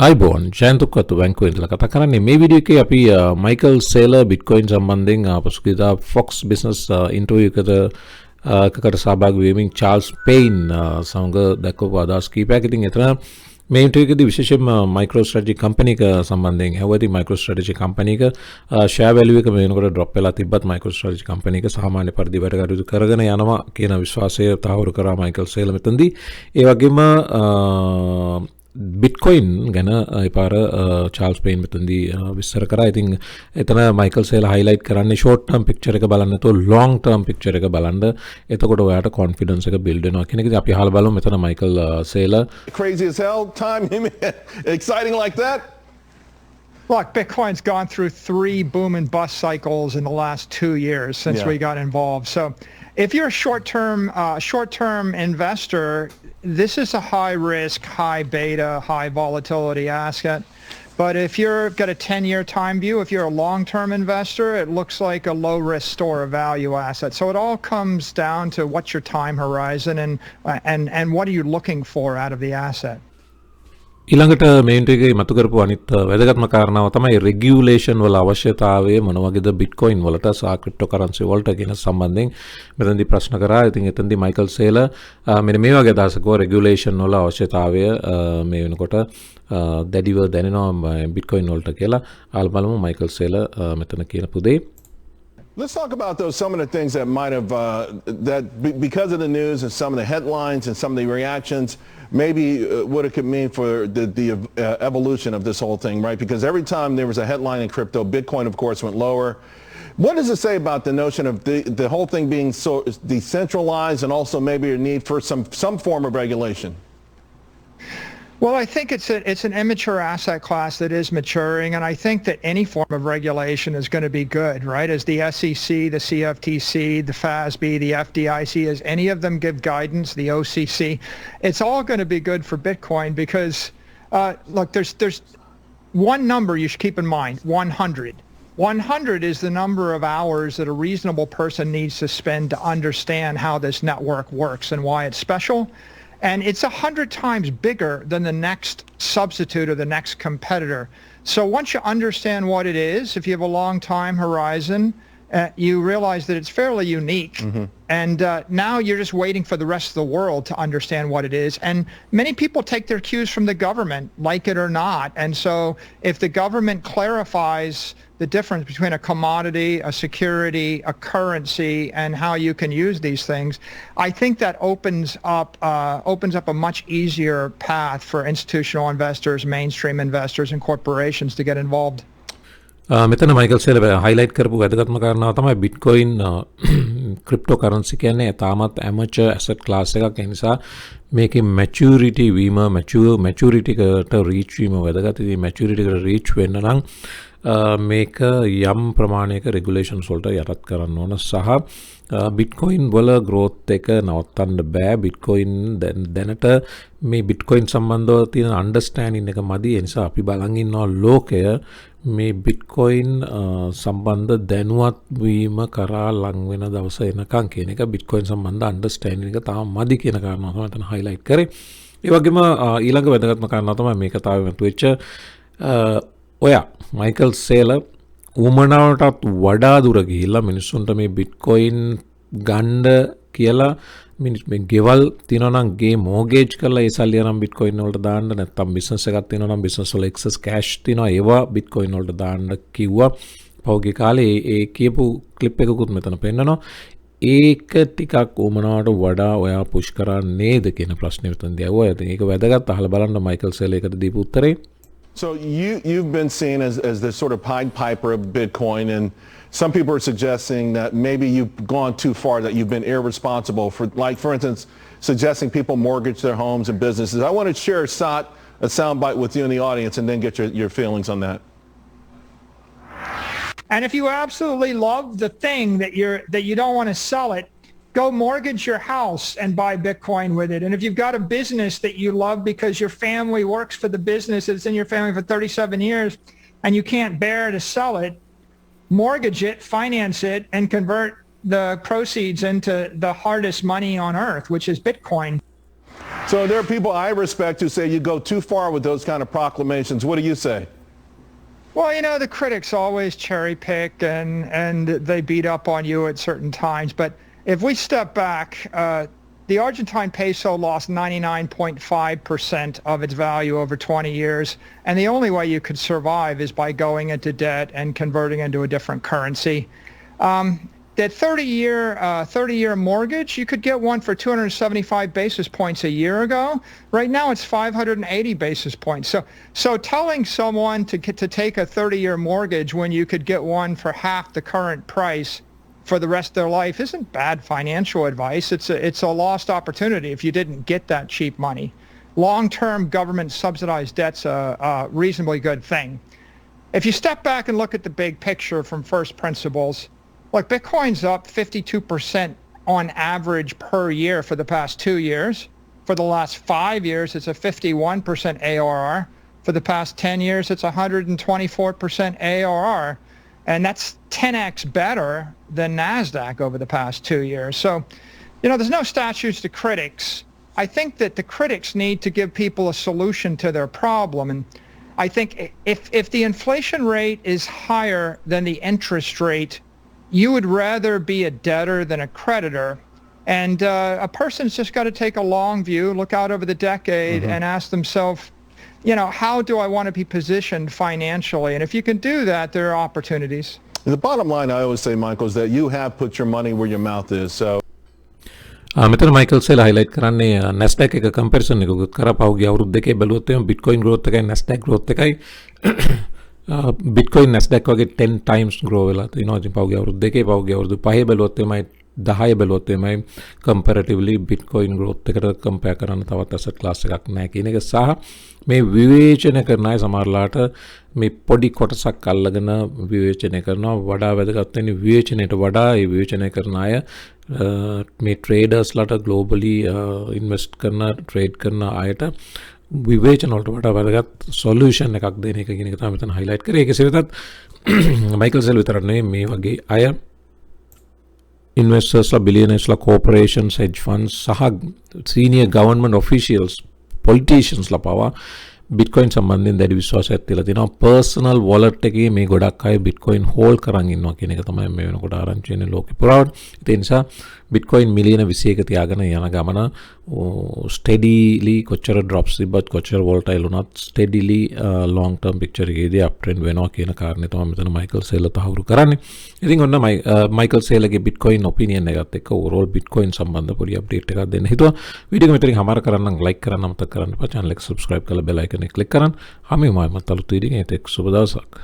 අයිබෝන් ජයන්තුක්වත්තු බැංකුවෙන් ඉඳලා කතා කරන්නේ මේ වීඩියෝ එකේ අපි මයිකල් සේලර් බිට්කොයින් සම්බන්ධයෙන් පසුගියදා ෆොක්ස් බිස්නස් ඉන්ටර්වියු එකකට සහභාගී වෙමින් චාල්ස් පේන් සමග දැක්වපු අදහස් කීපයක්. ඉතින් එතන මේ ඉන්ටර්වියු එකේදී විශේෂයෙන්ම මයික්‍රෝස්ට්‍රැටජි කම්පැනි එක සම්බන්ධයෙන් හැවදී මයික්‍රෝස්ට්‍රැටජි කම්පැනි එක ෂෙයා වැලියු එක මේ වෙනකොට ඩ්‍රොප් වෙලා තිබ්බත් මයික්‍රෝස්ට්‍රැටජි කම්පැනි එක සාමාන්‍ය පරිදි වැඩ කටයුතු කරගෙන යනවා කියන විශ්වාසය තහවුරු කරා මයිකල් සේලර් මෙතනදී. ඒ වගේම Bitcoin ගැන පාර චාල්ස් පේන් මෙතනදී විස්තර කරා. ඉතින් එතන මයිකල් සේලර් හයිලයිට් කරන්නේ ෂෝට් ටර්ම් පික්චර් එක බලන්න නැතුව ලොන්ග් ටර්ම් පික්චර් එක බලන්න. එතකොට ඔයාට කොන්ෆිඩන්ස් එක බිල්ඩ් වෙනවා කියන එක. ඉතින් අපි අහලා බලමු මෙතන Michael සේලර්. Crazy as hell time, exciting like that. Look, Bitcoin's gone through 3 boom and bust cycles in the last 2 years since we got involved. So if you're a short-term investor, this is a high risk, high beta, high volatility asset. But if you've got a 10-year time view, if you're a long-term investor, it looks like a low risk store of value asset. So it all comes down to what's your time horizon and what are you looking for out of the asset. ඊළඟට මේ interview එකේ මතු කරපු අනිත් වැදගත්ම කාරණාව තමයි regulation වල අවශ්‍යතාවය මොන වගේද බිට්කොයින් වලට සහ ක්‍රිප්ටෝ කරන්සි වලට කියන සම්බන්ධයෙන් මෙතනදී ප්‍රශ්න කරා. ඉතින් එතනදී මයිකල් සේලර් මෙන්න මේ වගේ අදහසක් රෙගියුලේෂන් වල අවශ්‍යතාවය මේ වෙනකොට දැඩිව දැනෙනවා බිට්කොයින් වලට කියලා. ආල් බලමු මයිකල් සේලර් මෙතන කියපු දේ. Let's talk about some of the things that might have, because of the news and some of the headlines and some of the reactions, maybe what it could mean for the evolution of this whole thing, right? Because every time there was a headline in crypto, Bitcoin, of course, went lower. What does it say about the notion of the whole thing being so decentralized and also maybe a need for some form of regulation? Well, I think it's an immature asset class that is maturing, and I think that any form of regulation is going to be good, right? As the SEC, the CFTC, the FASB, the FDIC, as any of them give guidance, the OCC, it's all going to be good for Bitcoin because, look, there's one number you should keep in mind, 100. 100 is the number of hours that a reasonable person needs to spend to understand how this network works and why it's special. And it's 100 times bigger than the next substitute or the next competitor. So once you understand what it is, if you have a long time horizon, you realize that it's fairly unique. Mm-hmm. And now you're just waiting for the rest of the world to understand what it is. And many people take their cues from the government, like it or not. And so if the government clarifies the difference between a commodity, a security, a currency, and how you can use these things, I think that opens up a much easier path for institutional investors, mainstream investors, and corporations to get involved. මෙතන Michael සේලර් highlight කරපු වැදගත්ම කාරණාව තමයි Bitcoin crypto කරන්සි කියන්නේ තාමත් ඇමචර් asset class එකක්. ඒ නිසා මේකේ මැචියුරිටි වීම මැචියුරිටි එකට රීච් වීම වැදගත්. ඉතින් මැචියුරිටි එකට රීච් වෙන්න නම් මේක යම් ප්‍රමාණයක රෙගුලේෂන්ස් වලට යටත් කරන්න ඕන සහ බිට්කොයින් වල growth එක නවත්තන්න බෑ. බිට්කොයින් දැනට මේ බිට්කොයින් සම්බන්ධව තියෙන අන්ඩර්ස්ටෑන්ඩින් එක මදි. ඒ නිසා අපි බලන් ඉන්නවා ලෝකය මේ බිට්කොයින් සම්බන්ධ දැනුවත් වීම කරා ලං වෙන දවස එනකන් කියන එක. බිට්කොයින් සම්බන්ධ අන්ඩර්ස්ටෑන්ඩින් එක තාම මදි කියන කාරණාව තමයි මෙතන හයිලයිට් කරේ. ඒ වගේම ඊළඟ වැදගත්ම කාරණාව තමයි මේ කතාවේ මතුවෙච්ච ඔයා මයිකල් සේලර් උමනාවටත් වඩා දුර ගිහිල්ලා මිනිස්සුන්ට මේ බිට්කොයින් ගන්න කියලා මේ ගෙවල් තියෙනවා නම් ගේ මෝගේජ් කරලා ඒ සල්ලි අරන් බිට්කොයින් වලට දාන්න, නැත්නම් බිස්නස් එකක් තියෙනවා නම් බිස්නස් වල එක්සස් කෑෂ් තියෙනවා ඒවා බිට්කොයින් වලට දාන්න කිව්වා. පහුගිය කාලේ ඒ කියපු ක්ලිප් එකකුත් මෙතන පෙන්නනවා. ඒක ටිකක් උමනාවට වඩා ඔයා පුෂ් කරා නේද කියන ප්‍රශ්නේ මෙතනදී ආවා. ඉතින් ඒක වැදගත්. අහලා බලන්න මයිකල් සේලර් එකට දීපු උත්තරේ. So you've been seen as the sort of Pied Piper of Bitcoin, and some people are suggesting that maybe you've gone too far, that you've been irresponsible for, like, for instance, suggesting people mortgage their homes and businesses. I want to share a soundbite with you in the audience and then get your feelings on that. And if you absolutely love the thing that you don't want to sell it, go mortgage your house and buy Bitcoin with it. And if you've got a business that you love because your family works for the business, it's in your family for 37 years, and you can't bear to sell it, mortgage it, finance it, and convert the proceeds into the hardest money on earth, which is Bitcoin. So there are people I respect who say you go too far with those kind of proclamations. What do you say? Well, you know, the critics always cherry pick and they beat up on you at certain times. But if we step back, the Argentine peso lost 99.5% of its value over 20 years. And the only way you could survive is by going into debt and converting into a different currency. That 30-year mortgage, you could get one for 275 basis points a year ago. Right now, it's 580 basis points. So telling someone to take a 30-year mortgage when you could get one for half the current price for the rest of their life isn't bad financial advice. It's a lost opportunity if you didn't get that cheap money. Long-term government subsidized debt's a reasonably good thing. If you step back and look at the big picture from first principles, look, Bitcoin's up 52% on average per year for the past 2 years. For the last 5 years, it's a 51% ARR. For the past 10 years, it's 124% ARR. And that's 10x better than NASDAQ over the past 2 years. So, you know, there's no statutes to critics. I think that the critics need to give people a solution to their problem. And I think if the inflation rate is higher than the interest rate, you would rather be a debtor than a creditor. And a person's just got to take a long view, look out over the decade, and ask themselves, you know, how do I want to be positioned financially? And if you can do that, there are opportunities. The bottom line I always say, Michael, is that you have put your money where your mouth is. So මෙතන Michael සෙලා highlight කරන්නේ Nasdaq එක comparison එකකුත් කරා පහුගිය අවුරුදු දෙකේ බැලුවොත් එම Bitcoin growth එකයි Nasdaq growth එකයි Bitcoin Nasdaq වගේ 10 times grow වෙලා තිනවා. ඉතින් පහුගිය අවුරුදු දෙකේ පහුගිය අවුරුදු පහේ බැලුවොත් එමයි 10 බැලුවොත් එමයි comparatively Bitcoin growth එකට compare කරන්න තවත් asset class එකක් නැහැ කියන එක සහ මේ විවේචන කරන අය සමහරලාට මේ පොඩි කොටසක් අල්ලගෙන විවේචනය කරනවා. වඩා වැදගත් වෙන්නේ විවේචනයට වඩා ඒ විවේචනය කරන අය මේ traders ලාට globally invest කරන trade කරන අයට විවේචන වලට වඩා වැදගත් solution එකක් දෙන එක කියන එක තමයි මෙතන highlight කරේ. ඒකේ සිරතත් මයිකල් සෙල් විතරක් නෙවෙයි මේ වගේ අය investors ලා billionaires ලා corporations hedge funds සහ senior government officials politicians ලා පවා Bitcoin සම්බන්ධයෙන් දැඩි විශ්වාසයක් තියලා තියෙනවා. personal wallet එකේ මේ ගොඩක් අය Bitcoin hold කරන් ඉන්නවා කියන එක තමයි මේ වෙනකොට ආරංචි වෙන්නේ ලෝකේ පුරාවට. ඒ නිසා Bitcoin මිලියන 21 තියාගෙන යන ගමන steadily කොච්චර drops තිබ්බත් කොච්චර volatile වුණත් steadily long term picture එකේදී uptrend වෙනවා කියන කාරණේ තමයි මෙතන මයිකල් සෙල් තහවුරු කරන්නේ. ඉතින් ඔන්න මයිකල් සෙල්ගේ Bitcoin opinion එකත් එක්ක overall Bitcoin සම්බන්ධ පොඩි update එකක් දෙන්න හිතුවා. වීඩියෝ එක මෙතනින් හමාර කරන්න like කරන්න අමතක කරන්න එපා. channel එක subscribe කරලා bell icon එක click කරන්න. හැමෝම මතලු තීරින් ඒත් එක්ක සුබ දවසක්.